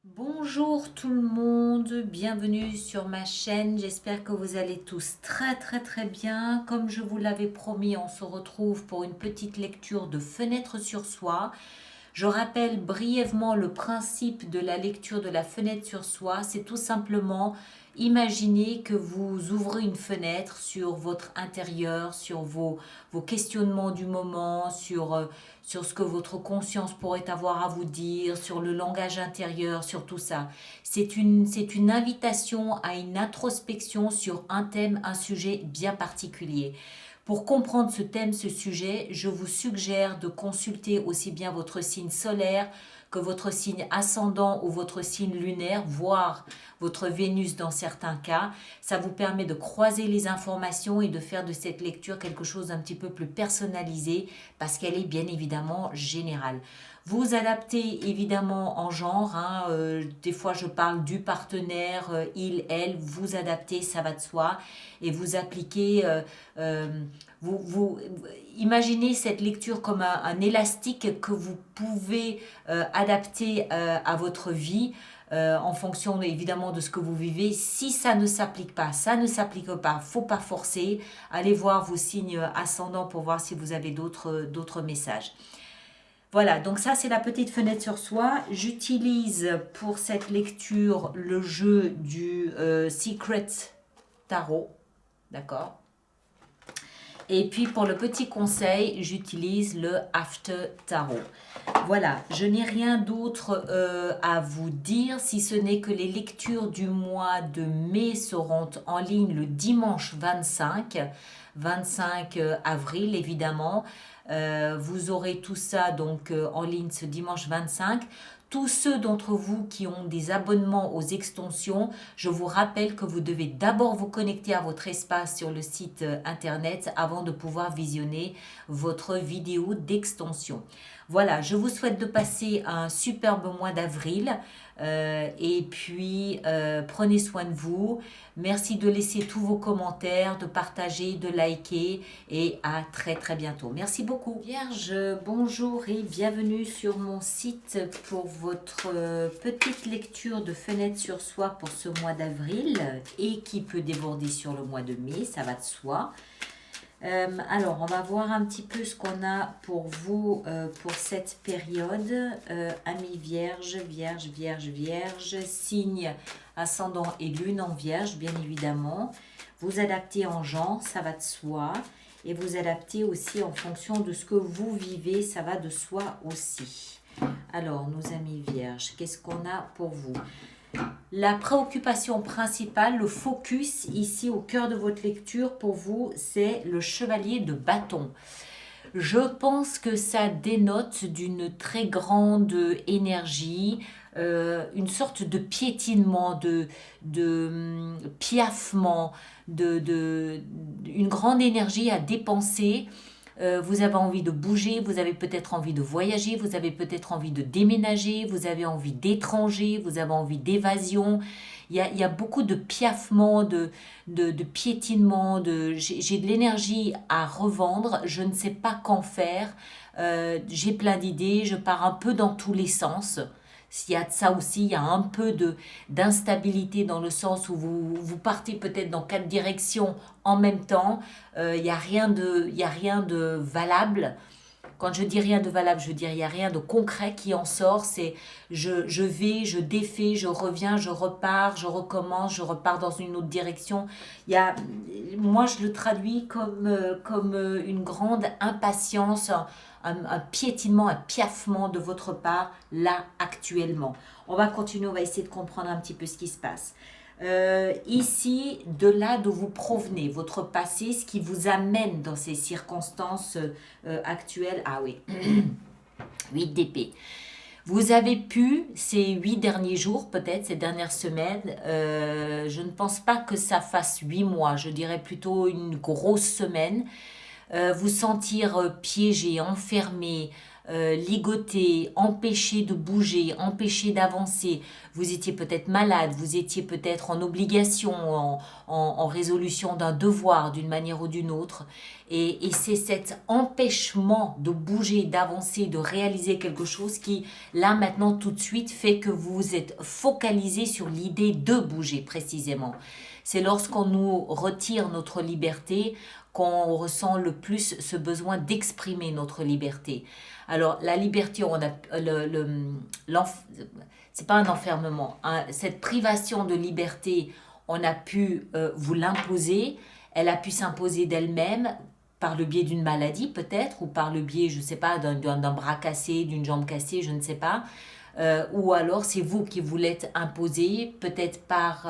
Bonjour tout le monde, bienvenue sur ma chaîne, j'espère que vous allez tous très bien. Comme je vous l'avais promis, on se retrouve pour une petite lecture de Fenêtre sur soi. Je rappelle brièvement le principe de la lecture de la fenêtre sur soi, c'est tout simplement imaginer que vous ouvrez une fenêtre sur votre intérieur, sur vos questionnements du moment, sur ce que votre conscience pourrait avoir à vous dire, sur le langage intérieur, sur tout ça. C'est une invitation à une introspection sur un thème, un sujet bien particulier. Pour comprendre ce thème, ce sujet, je vous suggère de consulter aussi bien votre signe solaire que votre signe ascendant ou votre signe lunaire, voire votre Vénus dans certains cas. Ça vous permet de croiser les informations et de faire de cette lecture quelque chose d'un petit peu plus personnalisé parce qu'elle est bien évidemment générale. Vous adaptez évidemment en genre, hein, des fois je parle du partenaire, il, elle, vous adaptez, ça va de soi, et vous appliquez, vous imaginez cette lecture comme un élastique que vous pouvez adapter à votre vie en fonction évidemment de ce que vous vivez. Si ça ne s'applique pas, ça ne s'applique pas, faut pas forcer. Allez voir vos signes ascendants pour voir si vous avez d'autres messages. Voilà, donc ça c'est la petite fenêtre sur soi. J'utilise pour cette lecture le jeu du Secret Tarot, d'accord. Et puis pour le petit conseil, j'utilise le After Tarot. Voilà, je n'ai rien d'autre à vous dire, si ce n'est que les lectures du mois de mai seront en ligne le dimanche 25 avril évidemment. Vous aurez tout ça donc en ligne ce dimanche 25. Tous ceux d'entre vous qui ont des abonnements aux extensions, je vous rappelle que vous devez d'abord vous connecter à votre espace sur le site internet avant de pouvoir visionner votre vidéo d'extension. Voilà, je vous souhaite de passer un superbe mois d'avril et puis prenez soin de vous. Merci de laisser tous vos commentaires, de partager, de liker et à très bientôt. Merci beaucoup. Vierge, bonjour et bienvenue sur mon site pour votre petite lecture de fenêtre sur soi pour ce mois d'avril et qui peut déborder sur le mois de mai, ça va de soi. Alors, on va voir un petit peu ce qu'on a pour vous pour cette période. Amis Vierge, Vierge, signe ascendant et lune en Vierge, bien évidemment. Vous adaptez en genre, ça va de soi. Et vous adaptez aussi en fonction de ce que vous vivez, ça va de soi aussi. Alors, nos amis Vierges, qu'est-ce qu'on a pour vous? La préoccupation principale, le focus ici au cœur de votre lecture pour vous, c'est le chevalier de bâton. Je pense que ça dénote d'une très grande énergie, une sorte de piétinement, de piaffement, une grande énergie à dépenser. Vous avez envie de bouger, vous avez peut-être envie de voyager, vous avez peut-être envie de déménager, vous avez envie d'étranger, vous avez envie d'évasion. Il y a beaucoup de piaffement, de piétinement, j'ai de l'énergie à revendre, je ne sais pas qu'en faire, j'ai plein d'idées, je pars un peu dans tous les sens. S'il y a de ça aussi, il y a un peu d'instabilité dans le sens où vous partez peut-être dans quatre directions en même temps. Il n'y a il y a rien de valable. Quand je dis rien de valable, je veux dire il n'y a rien de concret qui en sort. C'est je vais, je défais, je reviens, je repars, je recommence, je repars dans une autre direction. Il y a, moi, je le traduis comme une grande impatience, un piétinement, un piaffement de votre part, là, actuellement. On va continuer, on va essayer de comprendre un petit peu ce qui se passe. Ici, de là d'où vous provenez, votre passé, ce qui vous amène dans ces circonstances actuelles. Ah oui, 8 d'épée. Vous avez pu, ces 8 derniers jours, peut-être ces dernières semaines, je ne pense pas que ça fasse 8 mois, je dirais plutôt une grosse semaine, vous sentir piégé, enfermé, ligoté, empêché de bouger, empêché d'avancer. Vous étiez peut-être malade, vous étiez peut-être en obligation, en résolution d'un devoir d'une manière ou d'une autre. Et c'est cet empêchement de bouger, d'avancer, de réaliser quelque chose qui, là maintenant, tout de suite, fait que vous vous êtes focalisé sur l'idée de bouger précisément. C'est lorsqu'on nous retire notre liberté qu'on ressent le plus ce besoin d'exprimer notre liberté. Alors, la liberté, c'est pas un enfermement, hein. Cette privation de liberté, on a pu vous l'imposer, elle a pu s'imposer d'elle-même par le biais d'une maladie peut-être, ou par le biais, je ne sais pas, d'un bras cassé, d'une jambe cassée, je ne sais pas. Ou alors c'est vous qui vous l'êtes imposé, peut-être par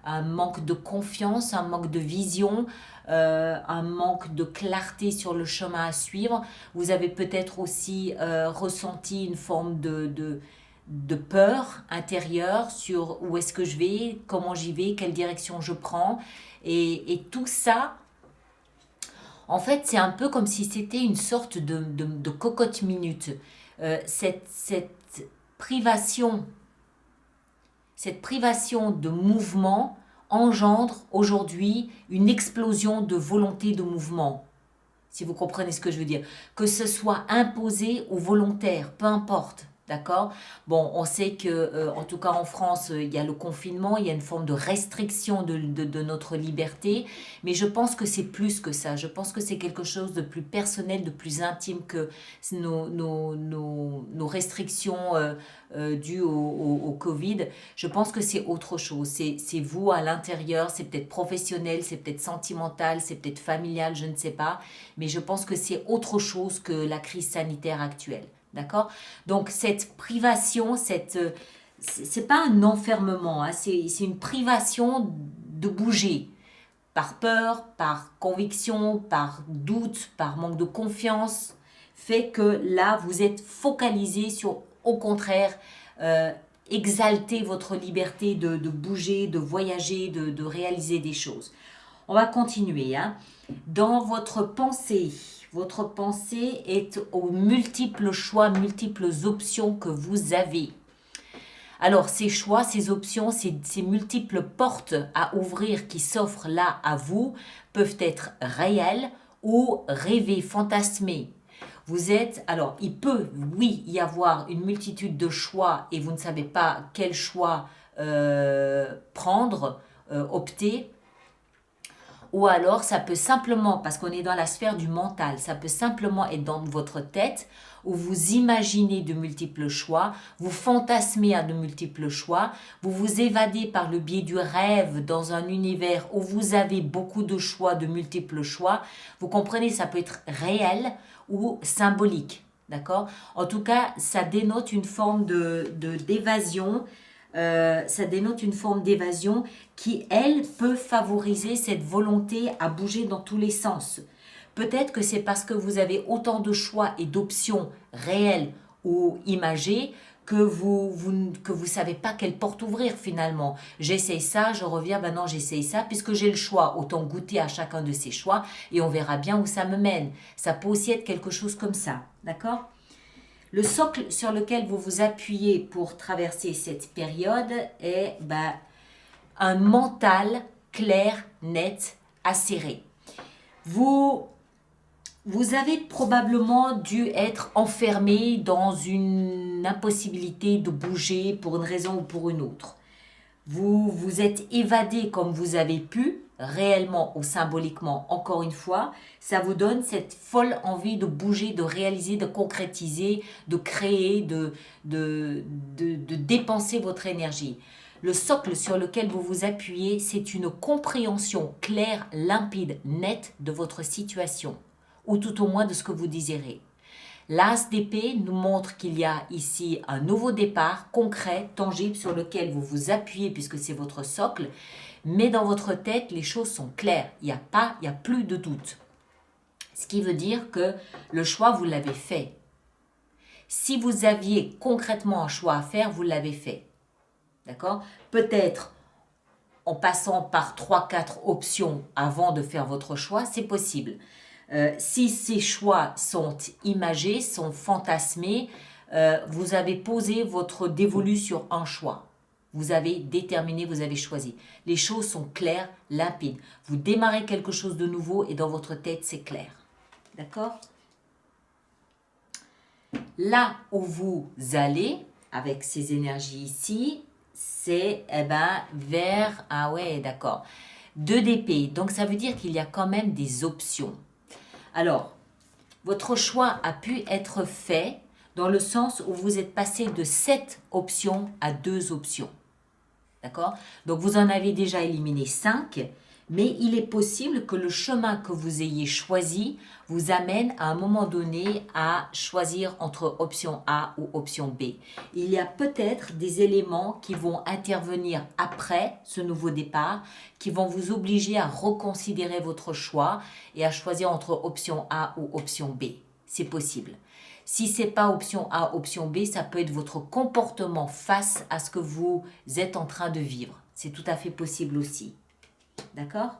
un manque de confiance, un manque de vision, un manque de clarté sur le chemin à suivre. Vous avez peut-être aussi ressenti une forme de peur intérieure sur où est-ce que je vais, comment j'y vais, quelle direction je prends. Et tout ça, en fait, c'est un peu comme si c'était une sorte de cocotte minute. Cette privation, cette privation de mouvement engendre aujourd'hui une explosion de volonté de mouvement, si vous comprenez ce que je veux dire. Que ce soit imposé ou volontaire, peu importe. D'accord? Bon, on sait que, en tout cas en France, il y a le confinement, il y a une forme de restriction de notre liberté, mais je pense que c'est plus que ça. Je pense que c'est quelque chose de plus personnel, de plus intime que nos restrictions dues au Covid. Je pense que c'est autre chose. C'est vous à l'intérieur, c'est peut-être professionnel, c'est peut-être sentimental, c'est peut-être familial, je ne sais pas, mais je pense que c'est autre chose que la crise sanitaire actuelle. D'accord? Donc, cette privation, c'est pas un enfermement, hein, c'est une privation de bouger par peur, par conviction, par doute, par manque de confiance, fait que là, vous êtes focalisé sur, au contraire, euh, exalter votre liberté de bouger, de voyager, de réaliser des choses. On va continuer, hein. Dans votre pensée est aux multiples choix, multiples options que vous avez. Alors, ces choix, ces options, ces multiples portes à ouvrir qui s'offrent là à vous peuvent être réelles ou rêvées, fantasmées. Vous êtes, alors, il peut, oui, y avoir une multitude de choix et vous ne savez pas quel choix prendre, opter. Ou alors, ça peut simplement, parce qu'on est dans la sphère du mental, ça peut simplement être dans votre tête où vous imaginez de multiples choix, vous fantasmez à de multiples choix, vous vous évadez par le biais du rêve dans un univers où vous avez beaucoup de choix, de multiples choix. Vous comprenez, ça peut être réel ou symbolique. D'accord? En tout cas, ça dénote une forme d'évasion. Ça dénote une forme d'évasion qui, elle, peut favoriser cette volonté à bouger dans tous les sens. Peut-être que c'est parce que vous avez autant de choix et d'options réelles ou imagées que vous savez pas quelle porte ouvrir finalement. J'essaye ça, je reviens, ben non, j'essaye ça, puisque j'ai le choix, autant goûter à chacun de ces choix et on verra bien où ça me mène. Ça peut aussi être quelque chose comme ça, d'accord? Le socle sur lequel vous vous appuyez pour traverser cette période est un mental clair, net, acéré. Vous avez probablement dû être enfermé dans une impossibilité de bouger pour une raison ou pour une autre. Vous vous êtes évadé comme vous avez pu, réellement ou symboliquement, encore une fois. Ça vous donne cette folle envie de bouger, de réaliser, de concrétiser, de créer, de dépenser votre énergie. Le socle sur lequel vous vous appuyez, c'est une compréhension claire, limpide, nette de votre situation, ou tout au moins de ce que vous désirez. L'As d'épée nous montre qu'il y a ici un nouveau départ concret, tangible, sur lequel vous vous appuyez puisque c'est votre socle, mais dans votre tête, les choses sont claires, il n'y a plus de doute. Ce qui veut dire que le choix, vous l'avez fait. Si vous aviez concrètement un choix à faire, vous l'avez fait. D'accord? Peut-être en passant par 3-4 options avant de faire votre choix, c'est possible. Si ces choix sont imagés, sont fantasmés, vous avez posé votre dévolu sur un choix. Vous avez déterminé, vous avez choisi. Les choses sont claires, limpides. Vous démarrez quelque chose de nouveau et dans votre tête, c'est clair. D'accord? Là où vous allez, avec ces énergies ici, c'est vers... Ah ouais, d'accord. 2 d'épée. Donc, ça veut dire qu'il y a quand même des options. Alors, votre choix a pu être fait dans le sens où vous êtes passé de 7 options à 2 options. D'accord? Donc, vous en avez déjà éliminé 5, mais il est possible que le chemin que vous ayez choisi vous amène à un moment donné à choisir entre option A ou option B. Il y a peut-être des éléments qui vont intervenir après ce nouveau départ, qui vont vous obliger à reconsidérer votre choix et à choisir entre option A ou option B. C'est possible. Si ce n'est pas option A, option B, ça peut être votre comportement face à ce que vous êtes en train de vivre. C'est tout à fait possible aussi. D'accord?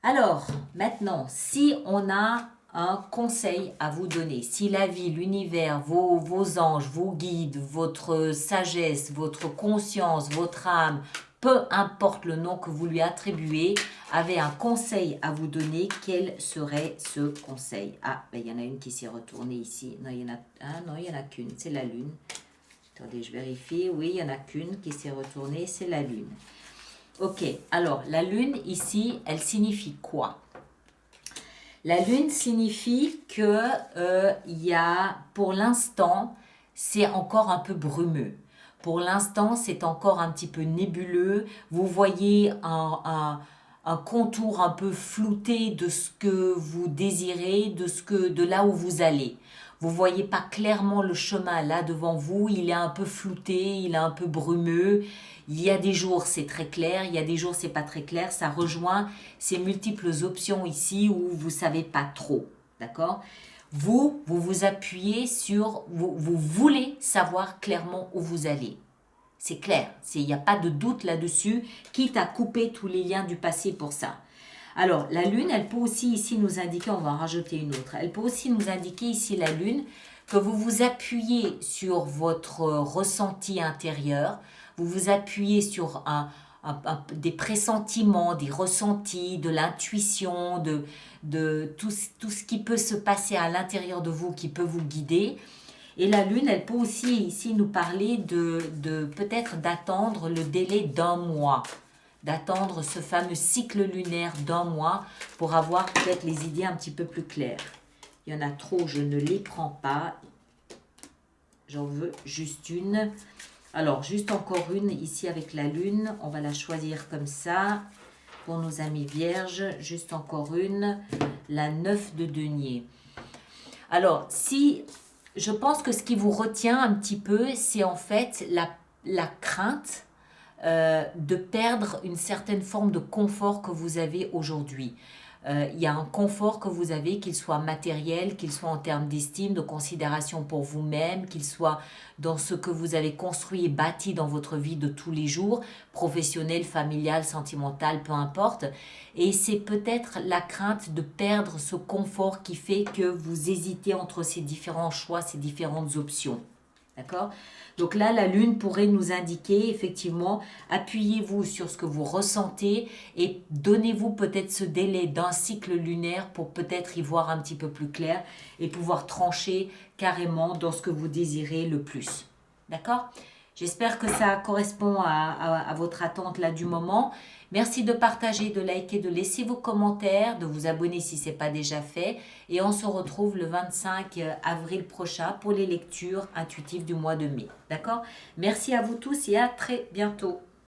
Alors, maintenant, si on a un conseil à vous donner, si la vie, l'univers, vos anges, vos guides, votre sagesse, votre conscience, votre âme, peu importe le nom que vous lui attribuez, avait un conseil à vous donner, quel serait ce conseil? Ah, ben, il y en a une qui s'est retournée ici. Non, il y en a, non, il y en a qu'une, c'est la lune. Attendez, je vérifie. Oui, il n'y en a qu'une qui s'est retournée, c'est la lune. Ok, alors la lune ici, elle signifie quoi? La lune signifie que il y a, pour l'instant, c'est encore un peu brumeux. Pour l'instant, c'est encore un petit peu nébuleux. Vous voyez un contour un peu flouté de ce que vous désirez, de là où vous allez. Vous voyez pas clairement le chemin là devant vous, il est un peu flouté, il est un peu brumeux. Il y a des jours c'est très clair, il y a des jours c'est pas très clair. Ça rejoint ces multiples options ici où vous savez pas trop, d'accord? Vous vous appuyez sur, vous voulez savoir clairement où vous allez. C'est clair, il n'y a pas de doute là-dessus, quitte à couper tous les liens du passé pour ça. Alors, la lune, elle peut aussi ici nous indiquer, on va en rajouter une autre, elle peut aussi nous indiquer ici la lune, que vous vous appuyez sur votre ressenti intérieur, vous vous appuyez sur des pressentiments, des ressentis, de l'intuition, de tout ce qui peut se passer à l'intérieur de vous, qui peut vous guider. Et la lune, elle peut aussi ici nous parler de peut-être d'attendre le délai d'1 mois, d'attendre ce fameux cycle lunaire d'1 mois pour avoir peut-être les idées un petit peu plus claires. Il y en a trop, je ne les prends pas. J'en veux juste une. Alors, juste encore une ici avec la lune. On va la choisir comme ça pour nos amis vierges. Juste encore une. La 9 de denier. Alors, je pense que ce qui vous retient un petit peu, c'est en fait la crainte de perdre une certaine forme de confort que vous avez aujourd'hui. Il y a un confort que vous avez, qu'il soit matériel, qu'il soit en termes d'estime, de considération pour vous-même, qu'il soit dans ce que vous avez construit et bâti dans votre vie de tous les jours, professionnel, familial, sentimental, peu importe. Et c'est peut-être la crainte de perdre ce confort qui fait que vous hésitez entre ces différents choix, ces différentes options. D'accord? Donc là, la lune pourrait nous indiquer, effectivement, appuyez-vous sur ce que vous ressentez et donnez-vous peut-être ce délai d'un cycle lunaire pour peut-être y voir un petit peu plus clair et pouvoir trancher carrément dans ce que vous désirez le plus. D'accord? J'espère que ça correspond à votre attente là du moment. Merci de partager, de liker, de laisser vos commentaires, de vous abonner si ce n'est pas déjà fait. Et on se retrouve le 25 avril prochain pour les lectures intuitives du mois de mai. D'accord? Merci à vous tous et à très bientôt.